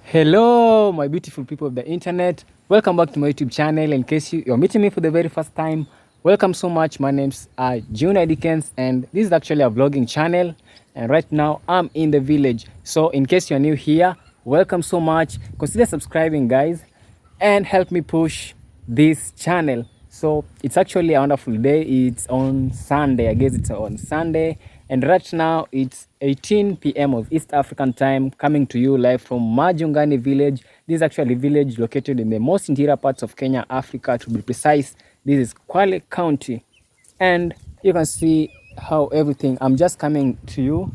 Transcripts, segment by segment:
Hello my beautiful people of the internet, welcome back to my YouTube channel. In case you're meeting me for the very first time, welcome so much. My name's Junior Dickens and this is actually a vlogging channel, and right now I'm in the village. So in case you're new here, welcome so much. Consider subscribing guys and help me push this channel. So it's actually a wonderful day. It's on Sunday, I guess it's on Sunday, and right now it's 18 p.m. of East African time, coming to you live from Majungani village. This is actually a village located in the most interior parts of Kenya, Africa to be precise. This is Kwale County, and you can see how everything, I'm just coming to you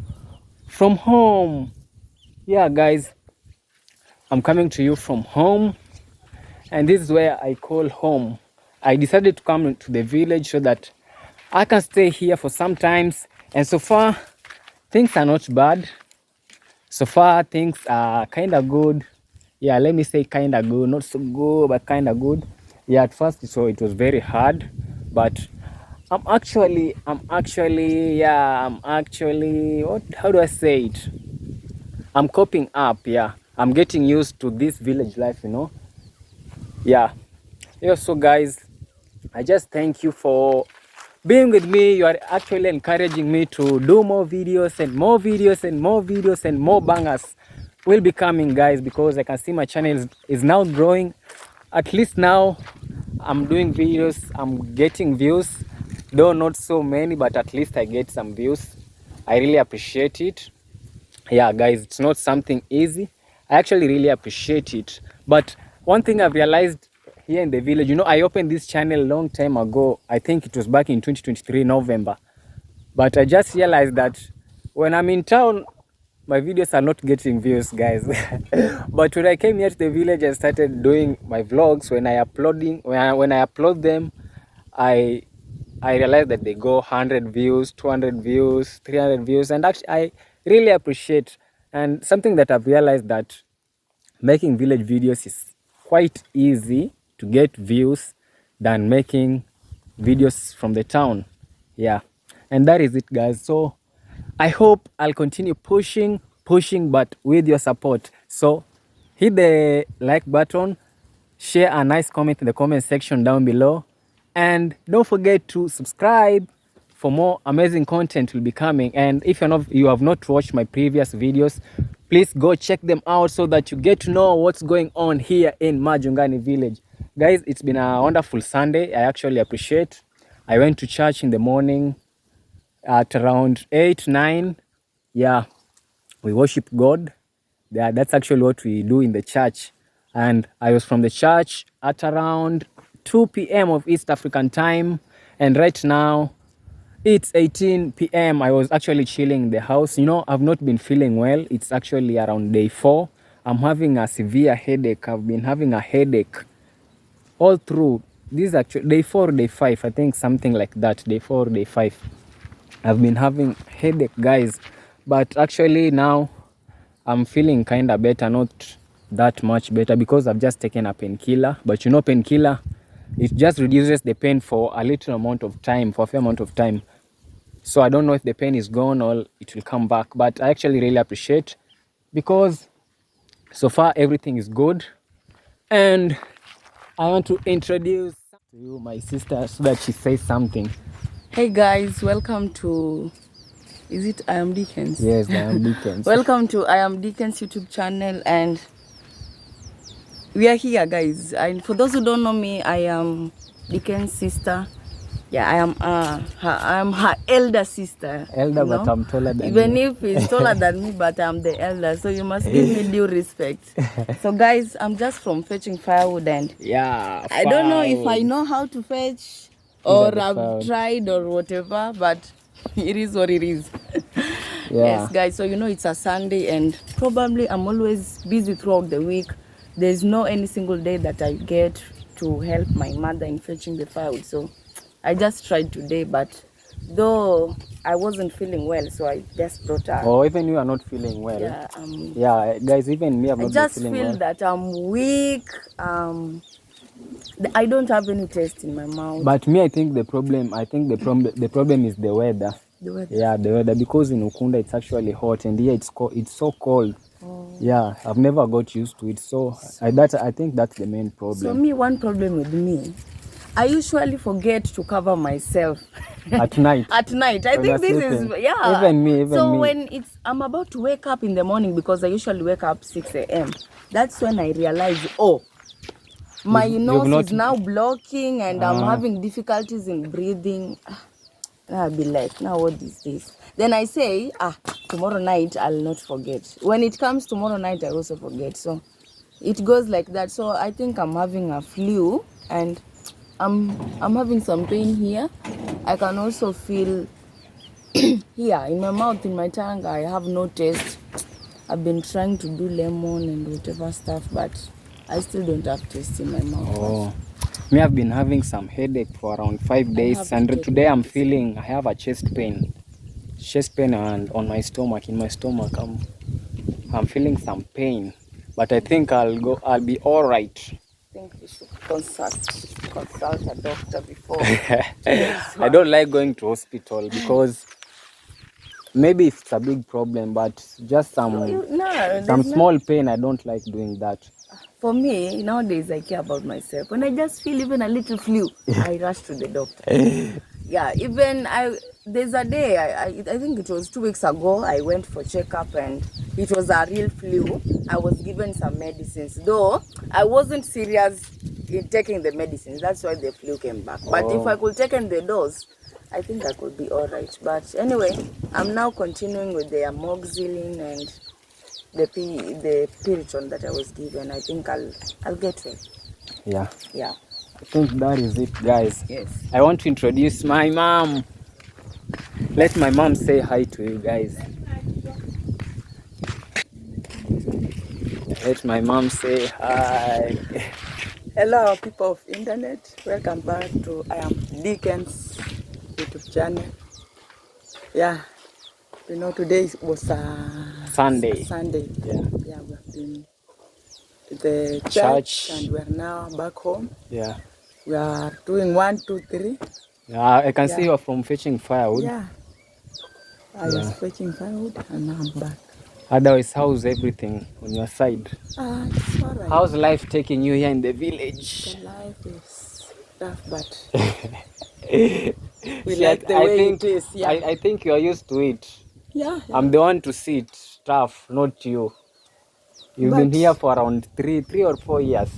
from home. Yeah guys, I'm coming to you from home, and this is where I call home. I decided to come to the village so that I can stay here for some times, and so far things are not bad. So far things are kind of good. Yeah, let me say kind of good, not so good but kind of good. Yeah, at first so it was very hard, but I'm actually what, how do I say it, I'm coping up. Yeah, I'm getting used to this village life, yeah. So guys, I just thank you for being with me. You are actually encouraging me to do more videos and more videos and more videos, and more bangers will be coming guys, because I can see my channel is now growing. At least now I'm doing videos, I'm getting views, though not so many, but at least I get some views. I really appreciate it. Yeah guys, it's not something easy. I actually really appreciate it. But one thing I've realized here in the village, I opened this channel a long time ago. I think it was back in 2023 November, but I just realized that when I'm in town my videos are not getting views guys. But when I came here to the village and started doing my vlogs, when I upload them, I realized that they go 100 views, 200 views, 300 views, and actually I really appreciate. And something that I've realized, that making village videos is quite easy to get views than making videos from the town. Yeah, and that is it guys. So I hope I'll continue pushing, but with your support. So hit the like button, share a nice comment in the comment section down below, and don't forget to subscribe for more amazing content will be coming. And if you have not watched my previous videos, please go check them out so that you get to know what's going on here in Majungani village. Guys, it's been a wonderful Sunday. I actually appreciate. I went to church in the morning at around 8-9. Yeah, we worship God. Yeah, that's actually what we do in the church. And I was from the church at around 2 p.m. of East African time, and right now it's 18 p.m. I was actually chilling in the house. I've not been feeling well. It's actually around day 4. I'm having a severe headache. I've been having a headache all through. This is actually day 4, day 5, I think, something like that. Day 4, day 5. I've been having headache guys, but actually now I'm feeling kind of better, not that much better, because I've just taken a painkiller. But painkiller, it just reduces the pain for a little amount of time, for a fair amount of time. So I don't know if the pain is gone or it will come back, but I actually really appreciate, because so far everything is good. And I want to introduce to you my sister so that she says something. Hey guys, welcome to, is it I Am Dickens? Yes, I Am Dickens. Welcome to I Am Dickens YouTube channel, and we are here guys. And for those who don't know me, I am Dickens' sister. Yeah, I am her elder sister. But I'm taller than even you. If he's taller than me, but I'm the elder, so you must give me due respect. So guys, I'm just from fetching firewood, and yeah, I don't know if I know how to fetch or I've tried or whatever, but it is what it is. Yeah. Yes guys, so it's a Sunday, and probably I'm always busy throughout the week. There's no any single day that I get to help my mother in fetching the firewood. So I just tried today, but though I wasn't feeling well, so I just brought her. Oh, even you are not feeling well. Yeah guys, even me, I'm not feeling well. I just feel that I'm weak. I don't have any taste in my mouth. But me, I think the problem is the weather. The weather. Yeah, the weather, because in Ukunda it's actually hot, and here it's so cold. Yeah, I've never got used to it. So I think that's the main So problem. me, one problem with me, I usually forget to cover myself At night. at night. I When you're think this is, sleeping. yeah. Even me. So when I'm about to wake up in the morning, because I usually wake up 6 a.m., that's when I realize, oh, my You've nose not- is now blocking and I'm having difficulties in breathing. I'll be like, now what is this? Then I say, tomorrow night I'll not forget. When it comes tomorrow night, I also forget. So it goes like that. So I think I'm having a flu and I'm having some pain here. I can also feel here in my mouth, in my tongue, I have no taste. I've been trying to do lemon and whatever stuff, but I still don't have taste in my mouth. Oh. Me, I've been having some headache for around 5 days, and today I'm feeling I have a chest pain and on my stomach. In my stomach, I'm feeling some pain, but I think I'll be all right. I think we should consult a doctor before. I don't like going to hospital because maybe it's a big problem, but just some small pain. I don't like doing that. For me, nowadays I care about myself. When I just feel even a little flu, I rush to the doctor. Yeah, even there's a day, I think it was 2 weeks ago, I went for checkup and it was a real flu. I was given some medicines, though I wasn't serious in taking the medicines. That's why the flu came back. But if I could take in the dose, I think I could be all right. But anyway, I'm now continuing with the amoxicillin and the Piriton that I was given. I think I'll get well. Yeah. Yeah. I think that is it, guys. Yes. I want to introduce my mom. Let my mom say hi to you guys. Let my mom say hi. Hello, people of internet. Welcome back to I am Dickens YouTube channel. Yeah, you know today was Sunday. Sunday. Yeah. Yeah, we have been to the Church. and we are now back home. Yeah. We are doing 1, 2, 3. I can see you're from fetching firewood. Yeah. I was fetching firewood and now I'm back. Otherwise, how's everything on your side? It's alright. How's life taking you here in the village? The life is tough, but we See, like the way it is. Yeah. I think you're used to it. Yeah. I'm the one to see it tough, not you. You've been here for around 3 or 4 years.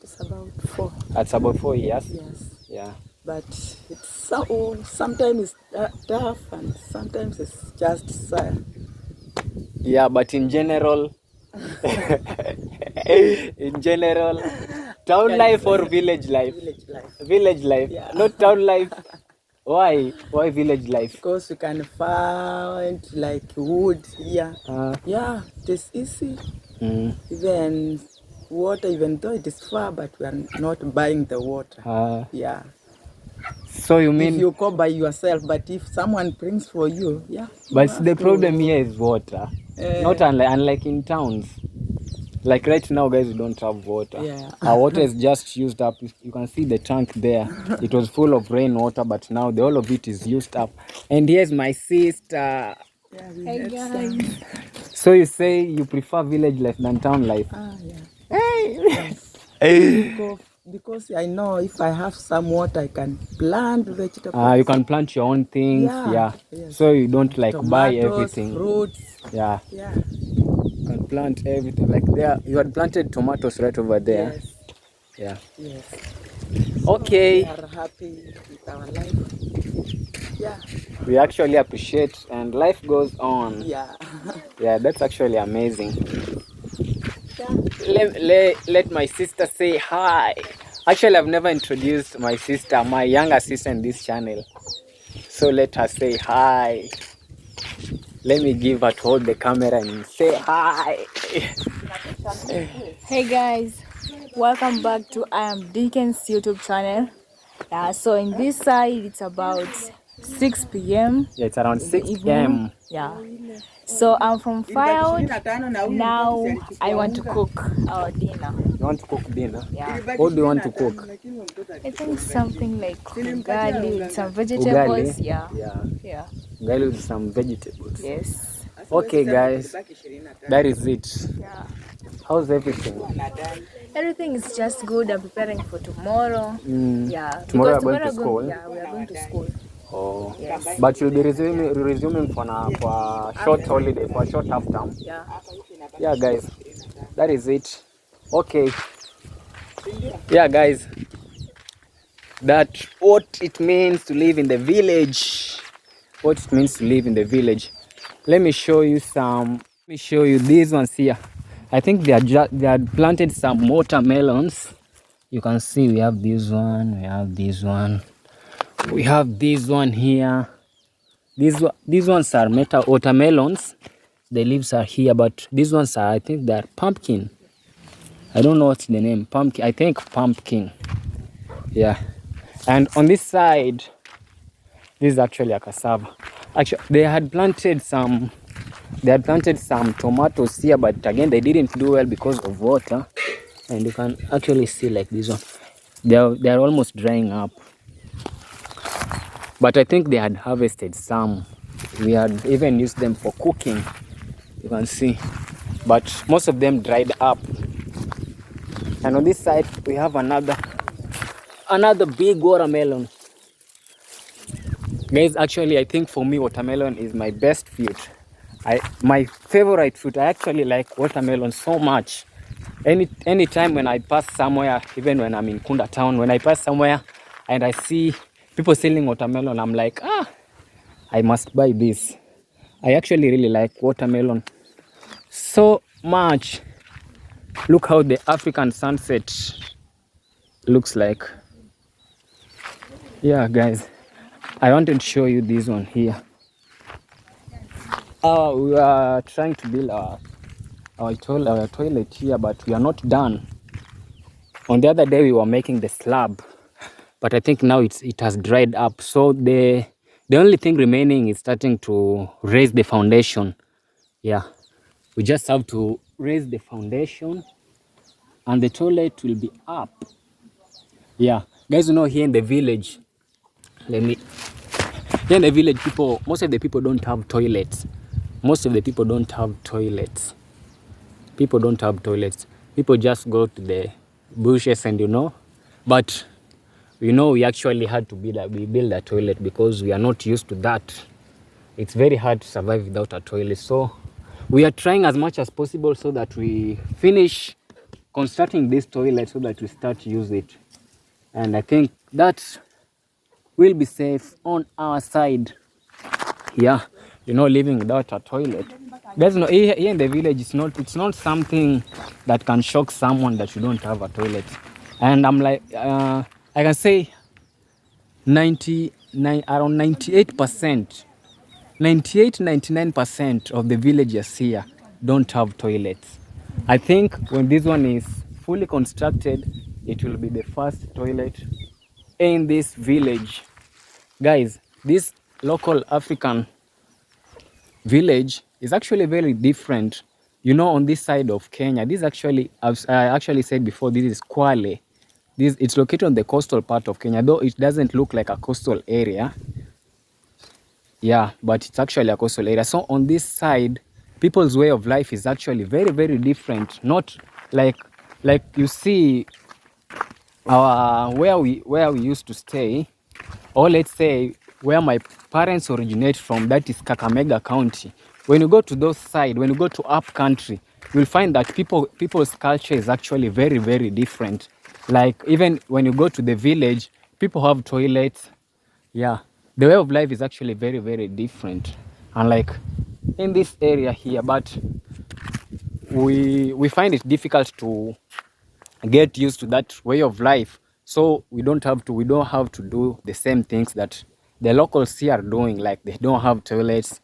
It's about 4. That's about 4 years. Yes. Yeah. But it's sometimes it's tough and sometimes it's just Yeah, but in general, town life or village life? village life. Village life, Yeah. not town life. Why? Why village life? Because we can find like wood here. Yeah, it is easy. Even water, even though it is far, but we are not buying the water. Yeah. So you mean? If you go by yourself, but if someone brings for you, yeah. But the problem here is water. Not unlike in towns. Like right now, guys, we don't have water. Yeah. Our water is just used up. You can see the tank there. It was full of rainwater, but now the whole of it is used up. And here's my sister. Yeah, Hey guys. So you say you prefer village life than town life? Yeah. Hey. Because I know if I have some water, I can plant vegetables. You can plant your own things. Yeah. Yes. So you don't like Tomatoes, buy everything. Fruits. Yeah. Yeah. You can plant everything. Like there, you had planted tomatoes right over there. Yes. Yeah. Yes. Okay. We are happy with our life. Yeah. We actually appreciate, and life goes on. Yeah. Yeah, that's actually amazing. Let my sister say hi. Actually, I've never introduced my sister, my younger sister in this channel. So let her say hi. Let me give her to hold the camera and say hi. Hey guys, welcome back to I am Dickens YouTube channel. So in this side it's about 6 p.m. Yeah, it's around 6 evening. p.m. Yeah. So I'm from firewood. Now I want to cook our dinner. You want to cook dinner? Yeah. What do you want to cook? I think something like ugali with some vegetables. Ugali? Yeah. Yeah. Yeah. Ugali with some vegetables. Yes. Okay guys, that is it. Yeah. How's everything? Everything is just good. I'm preparing for tomorrow. Yeah. Tomorrow Because you are going to tomorrow school? yeah, we are going to school. Oh. Yes. But you'll be resuming for a short holiday, for a short half term. Yeah. Yeah guys, that is it. Okay. Yeah guys, that what it means to live in the village. What it means to live in the village. Let me show you these ones here. I think they had planted some watermelons. You can see we have this one, we have this one, we have this one here. These ones are watermelons. The leaves are here, but these ones are, I think they're pumpkin. I don't know what's the name. Pumpkin. I think pumpkin. Yeah. And on this side, this is actually a cassava. Actually, they had planted some tomatoes here, but again they didn't do well because of water. And you can actually see like this one. They're almost drying up. But I think they had harvested some. We had even used them for cooking. You can see. But most of them dried up. And on this side we have another big watermelon. Guys, actually I think for me watermelon is my best fruit. My favorite fruit. I actually like watermelon so much. Any time when I pass somewhere, even when I'm in Kunda town, when I pass somewhere and I see people selling watermelon, I'm like, I must buy this. I actually really like watermelon so much. Look how the African sunset looks like. Yeah guys, I wanted to show you this one here. We are trying to build our toilet here, but we are not done. On the other day we were making the slab, but I think now it has dried up. So the only thing remaining is starting to raise the foundation. Yeah, we just have to raise the foundation and the toilet will be up. Yeah, guys, you know, here in the village, here in the village, most of the people don't have toilets. People don't have toilets. People just go to the bushes and but we actually had to build a toilet because we are not used to that. It's very hard to survive without a toilet. So we are trying as much as possible so that we finish constructing this toilet so that we start to use it. And I think that will be safe on our side. Yeah, living without a toilet. There's here in the village, it's not something that can shock someone that you don't have a toilet. And I'm like, I can say 98%, 99% of the villagers here don't have toilets. I think when this one is fully constructed, it will be the first toilet in this village. Guys, this local African village is actually very different. On this side of Kenya, this actually, as I actually said before, this is Kwale. It's located on the coastal part of Kenya, though it doesn't look like a coastal area. Yeah, but it's actually a coastal area. So on this side, people's way of life is actually very, very different. Not like you see where we used to stay, or let's say where my parents originate from, that is Kakamega County. When you go to those side, when you go to up country, you'll find that people's culture is actually very, very different. Like even when you go to the village, people have toilets. Yeah, the way of life is actually very, very different. And like in this area here, but we find it difficult to get used to that way of life. So we don't have to do the same things that the locals here are doing. Like they don't have toilets.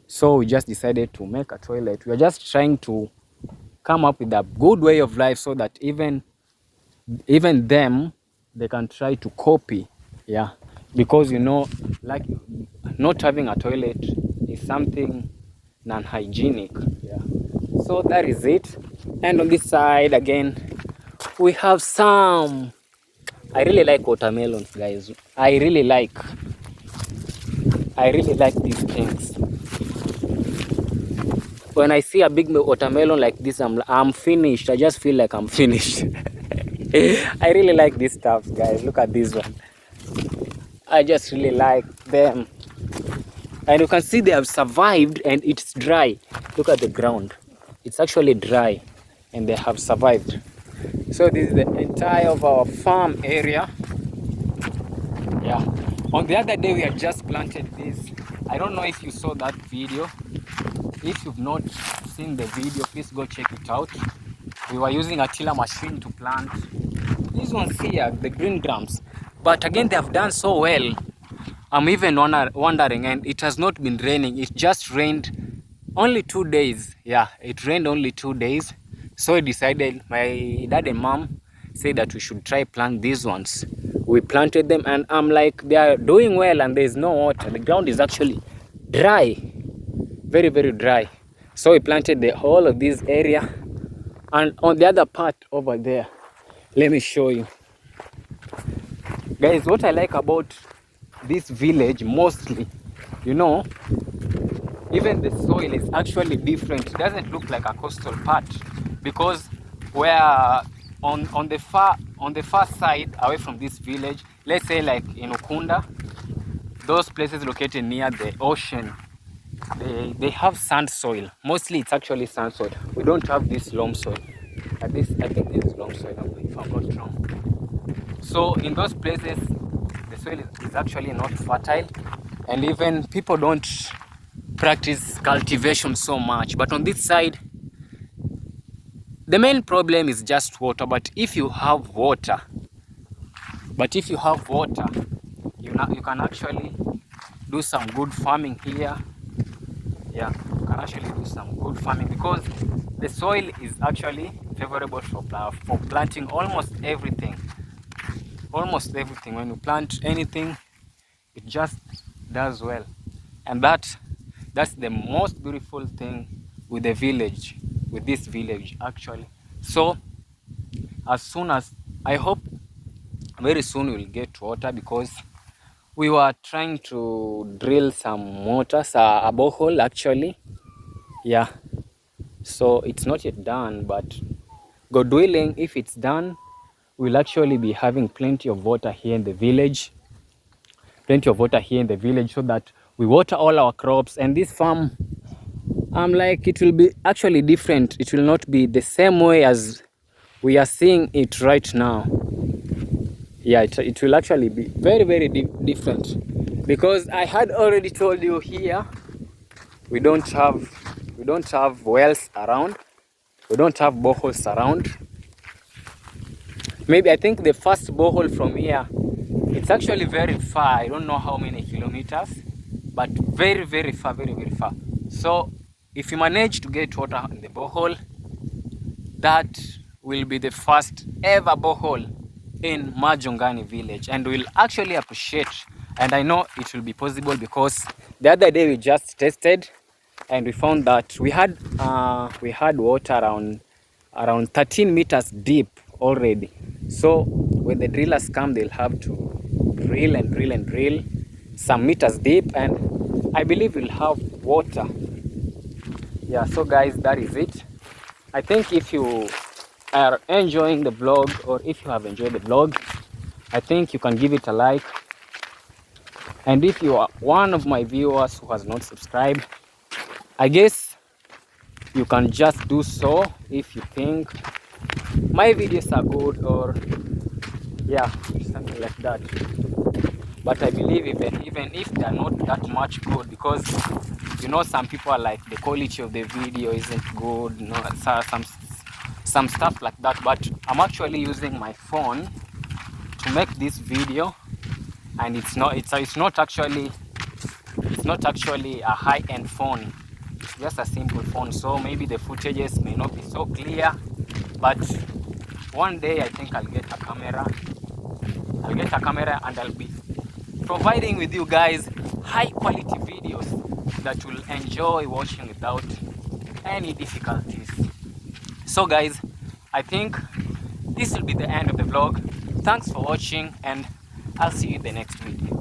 So we just decided to make a toilet. We are just trying to come up with a good way of life so that even them, they can try to copy. Yeah, because like not having a toilet is something non-hygienic. Yeah, so that is it. And on this side again, we have some. I really like watermelons, guys. I really like these things. when I see a big watermelon like this, I'm finished. I just feel like I'm finished. I really like this stuff, guys. Look at this one. I just really like them. And you can see they have survived and it's dry. Look at the ground. It's actually dry and they have survived. So this is the entire of our farm area. Yeah. On the other day we had just planted this. I don't know if you saw that video. If you've not seen the video, please go check it out. We were using a tiller machine to plant these ones here, the green grams. But again, they have done so well. I'm even wondering, and it has not been raining. It just rained only 2 days. Yeah, it rained only 2 days. So I decided, my dad and mom said that we should try plant these ones. We planted them and I'm like, they are doing well and there's no water. The ground is actually dry, very, very dry. So we planted the whole of this area. And on the other part over there, let me show you. Guys, what I like about this village mostly, you know, even the soil is actually different. It doesn't look like a coastal part because we're on the far side away from this village, let's say like in Ukunda, those places located near the ocean, they have sand soil. Mostly it's actually sand soil. We don't have this loam soil. I think this is loam soil if I'm not wrong. So in those places the soil is actually not fertile, and even people don't practice cultivation so much. But on this side, the main problem is just water. But if you have water, you can actually do some good farming here. Yeah, you can actually do some good farming because the soil is actually favorable for planting almost everything. Almost everything. When you plant anything, it just does well. And that's the most beautiful thing with the village, with this village actually. So as soon as, I hope very soon we'll get water, because we were trying to drill some waters, a borehole actually. Yeah, so it's not yet done, but God willing, if it's done, we'll actually be having plenty of water here in the village. Plenty of water here in the village so that we water all our crops. And this farm, I'm like, it will be actually different. It will not be the same way as we are seeing it right now. Yeah, it will actually be very, very different, because I had already told you here we don't have wells around, we don't have boreholes around. Maybe I think the first borehole from here, it's actually very far. I don't know how many kilometers, but very, very far, very, very far. So if you manage to get water in the borehole, that will be the first ever borehole in Majongani village, and we'll actually appreciate, and I know it will be possible, because the other day we just tested and we found that we had water around 13 meters deep already. So when the drillers come, they'll have to drill and drill and drill some meters deep, and I believe we'll have water. Yeah, so guys, that is it. I think if you are enjoying the vlog, or if you have enjoyed the vlog, I think you can give it a like. And if you are one of my viewers who has not subscribed, I guess you can just do so if you think my videos are good, or yeah, something like that. But I believe even if they are not that much good, because you know some people are like, the quality of the video isn't good, you know, some stuff like that. But I'm actually using my phone to make this video, and it's not actually a high-end phone. It's just a simple phone, so maybe the footages may not be so clear, but one day I think I'll get a camera and I'll be providing with you guys high quality videos that you'll enjoy watching without any difficulties. So guys, I think this will be the end of the vlog. Thanks for watching, and I'll see you in the next video.